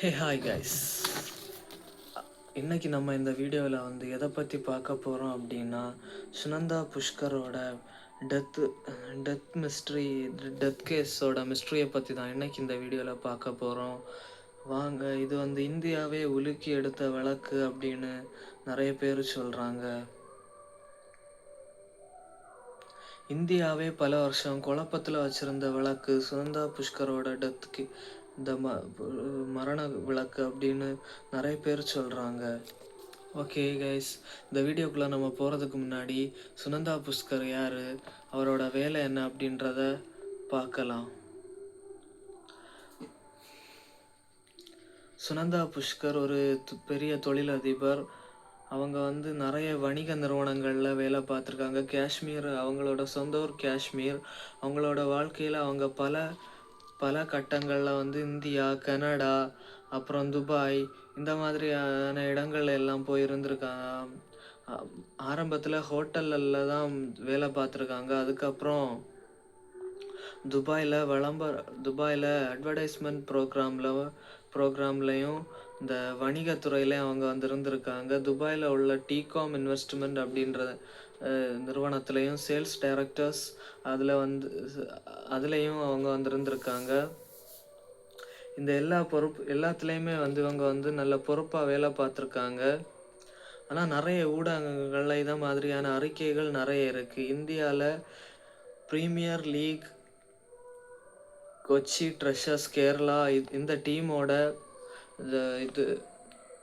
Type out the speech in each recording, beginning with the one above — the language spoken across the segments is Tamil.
Hey hi guys. இன்னைக்கு நம்ம இந்த வீடியோவில் எதை பற்றி பார்க்க போகிறோம் அப்படின்னா, சுனந்தா புஷ்கரோட டெத்து டெத் மிஸ்ட்ரி டெத் கேஸோட மிஸ்ட்ரியை பற்றி தான் இன்னைக்கு இந்த வீடியோவில் பார்க்க போகிறோம். வாங்க, இது இந்தியாவே உலுக்கி எடுத்த வழக்கு அப்படின்னு நிறைய பேர் சொல்கிறாங்க. இந்தியாவே பல வருஷம் குழப்பத்தில் வச்சுருந்த வழக்கு சுனந்தா புஷ்கரோட டெத்துக்கு இந்த மரண விளக்கு அப்படின்னு நிறைய பேர் சொல்கிறாங்க. ஓகே கைஸ், இந்த வீடியோக்குள்ளே நம்ம போகிறதுக்கு முன்னாடி சுனந்தா புஷ்கர் யார், அவரோட வேலை என்ன அப்படின்றத பார்க்கலாம். சுனந்தா புஷ்கர் ஒரு பெரிய தொழிலதிபர். அவங்க நிறைய வணிக நிறுவனங்களில் வேலை பார்த்துருக்காங்க. காஷ்மீர் அவங்களோட சொந்த ஊர் காஷ்மீர். அவங்களோட வாழ்க்கையில் அவங்க பல கட்டங்களில் இந்தியா, கனடா, அப்புறம் துபாய் இந்த மாதிரியான இடங்கள் எல்லாம் போயிருந்துருக்காங்க. ஆரம்பத்தில் ஹோட்டலில் தான் வேலை பார்த்துருக்காங்க. அதுக்கப்புறம் துபாயில் அட்வர்டைஸ்மெண்ட் ப்ரோக்ராம்லையும் இந்த வணிகத்துறையிலையும் அவங்க இருந்திருக்காங்க. துபாயில் உள்ள டிகாம் இன்வெஸ்ட்மெண்ட் அப்படின்ற நிறுவனத்துலேயும் சேல்ஸ் டைரக்டர்ஸ் அதுலேயும் அவங்க இருந்திருக்காங்க. இந்த எல்லாத்துலேயுமே இவங்க நல்ல பொறுப்பாக வேலை பார்த்துருக்காங்க. ஆனால் நிறைய ஊடகங்களில் இதை மாதிரியான அறிக்கைகள் நிறைய இருக்குது. இந்தியாவில் premier league, Kochi treasures, Kerala இந்த டீமோட இது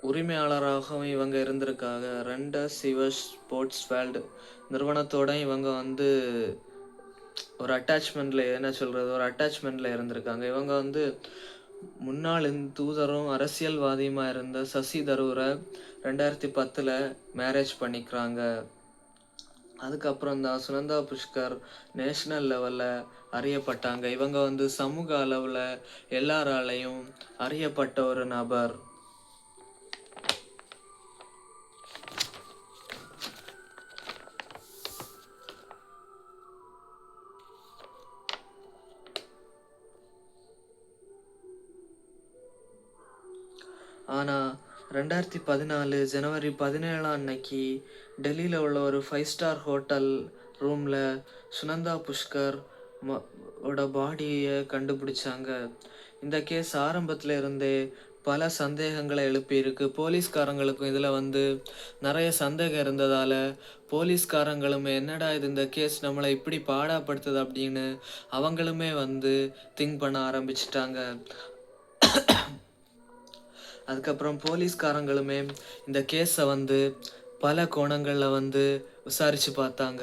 உரிமையாளராகவும் இவங்க இருந்திருக்காங்க. ரெண்டஸ் சிவஸ் ஸ்போர்ட்ஸ் வேர்ல்டு நிறுவனத்தோட இவங்க ஒரு அட்டாச்மெண்ட்டில் இருந்திருக்காங்க. இவங்க முன்னாள் தூதரும் அரசியல்வாதியுமா இருந்த சசி தரூரை 2010 மேரேஜ் பண்ணிக்கிறாங்க. அதுக்கப்புறம் தான் சுனந்தா புஷ்கர் நேஷனல் லெவலில் அறியப்பட்டாங்க. இவங்க சமூக அளவில் எல்லாராலையும் அறியப்பட்ட ஒரு நபர். ஆனால் 2014 ஜனவரி 17 அன்னைக்கு டெல்லியில் உள்ள ஒரு 5 ஸ்டார் ஹோட்டல் ரூமில் சுனந்தா புஷ்கர் ஓட பாடியை கண்டுபிடிச்சாங்க. இந்த கேஸ் ஆரம்பத்தில் இருந்தே பல சந்தேகங்களை எழுப்பியிருக்கு. போலீஸ்காரங்களுக்கும் இதில் நிறைய சந்தேகம் இருந்ததால் போலீஸ்காரங்களுமே என்னடா இது, இந்த கேஸ் நம்மளை இப்படி பாடாப்படுத்துது அப்படின்னு அவங்களுமே திங்க் பண்ண ஆரம்பிச்சிட்டாங்க. அதுக்கப்புறம் போலீஸ்காரங்களுமே இந்த கேஸை பல கோணங்களில் விசாரித்து பார்த்தாங்க.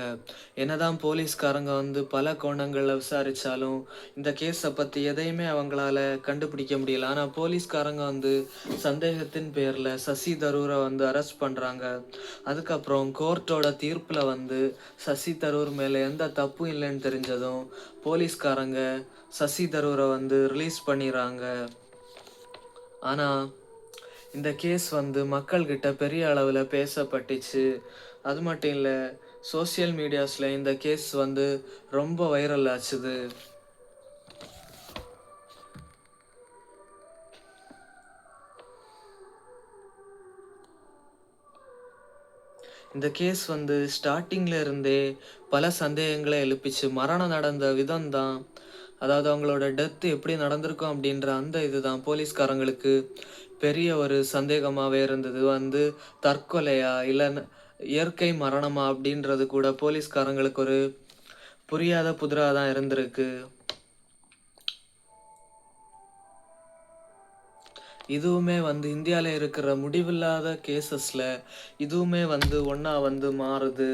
என்னதான் போலீஸ்காரங்க பல கோணங்களில் விசாரித்தாலும் இந்த கேஸை பற்றி எதையுமே அவங்களால கண்டுபிடிக்க முடியல. ஆனால் போலீஸ்காரங்க சந்தேகத்தின் பேரில் சசி தரூரை அரெஸ்ட் பண்ணுறாங்க. அதுக்கப்புறம் கோர்ட்டோட தீர்ப்பில் சசி தரூர் மேலே எந்த தப்பும் இல்லைன்னு தெரிஞ்சதும் போலீஸ்காரங்க சசி தரூரை ரிலீஸ் பண்ணிடுறாங்க. ஆனால் இந்த கேஸ் மக்கள்கிட்ட பெரிய அளவில் பேசப்பட்டுச்சு. அது மட்டும் இல்லை, சோசியல் மீடியாஸில் இந்த கேஸ் ரொம்ப வைரல் ஆச்சுது. இந்த கேஸ் ஸ்டார்டிங்கில் இருந்தே பல சந்தேகங்களை எழுப்பிச்சு. மரணம் நடந்த விதம் தான், அதாவது அவங்களோட டெத்து எப்படி நடந்திருக்கும் அப்படின்ற அந்த இதுதான் போலீஸ்காரங்களுக்கு பெரிய ஒரு சந்தேகமாகவே இருந்தது. தற்கொலையா இல்லை இயற்கை மரணமா அப்படின்றது கூட போலீஸ்காரங்களுக்கு ஒரு புரியாத புதிராக தான் இருந்திருக்கு. இதுவுமே இந்தியாவில் இருக்கிற முடிவில்லாத கேசஸில் இதுவுமே ஒன்றா மாறுது.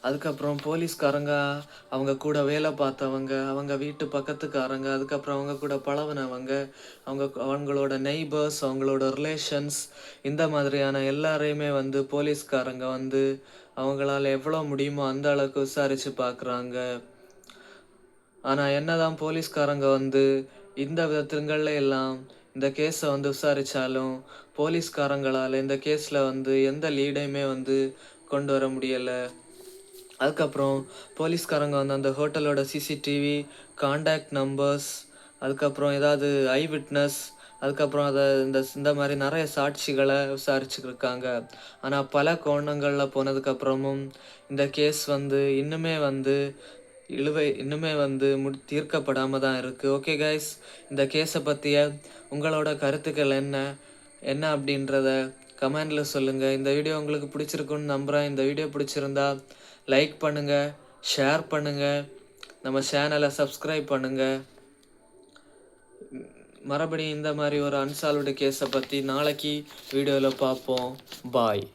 அதுக்கப்புறம் போலீஸ்காரங்க, அவங்க கூட வேலை பார்த்தவங்க, அவங்க வீட்டு பக்கத்துக்காரங்க, அதுக்கப்புறம் அவங்க கூட பழகினவங்க, அவங்களோட நெய்பர்ஸ், அவங்களோட ரிலேஷன்ஸ் இந்த மாதிரியான எல்லாரையுமே போலீஸ்காரங்க அவங்களால எவ்வளோ முடியுமோ அந்த அளவுக்கு விசாரித்து பார்க்குறாங்க. ஆனால் என்னதான் போலீஸ்காரங்க இந்த விதத்துங்களில் எல்லாம் இந்த கேஸை விசாரித்தாலும் போலீஸ்காரங்களால் இந்த கேஸில் எந்த லீடையுமே கொண்டு வர முடியலை. அதுக்கப்புறம் போலீஸ்காரங்க வந்து அந்த ஹோட்டலோட சிசிடிவி, காண்டாக்ட் நம்பர்ஸ், அதுக்கப்புறம் ஏதாவது ஐ விட்னஸ், அதுக்கப்புறம் அதை இந்த மாதிரி நிறைய சாட்சிகளை விசாரிச்சுருக்காங்க. ஆனால் பல கோணங்களில் போனதுக்கப்புறமும் இந்த கேஸ் வந்து இன்னுமே தீர்க்கப்படாமல் தான் இருக்குது. ஓகே கைஸ், இந்த கேஸை பற்றிய உங்களோட கருத்துக்கள் என்ன அப்படின்றத கமெண்டில் சொல்லுங்கள். இந்த வீடியோ உங்களுக்கு பிடிச்சிருக்குன்னு நம்புகிறேன். இந்த வீடியோ பிடிச்சிருந்தா லைக் பண்ணுங்கள், ஷேர் பண்ணுங்கள், நம்ம சேனலை சப்ஸ்கிரைப் பண்ணுங்கள். மறுபடியும் இந்த மாதிரி ஒரு அன்சால்வ்டு கேஸை பற்றி நாளைக்கு வீடியோவில் பார்ப்போம். பாய்.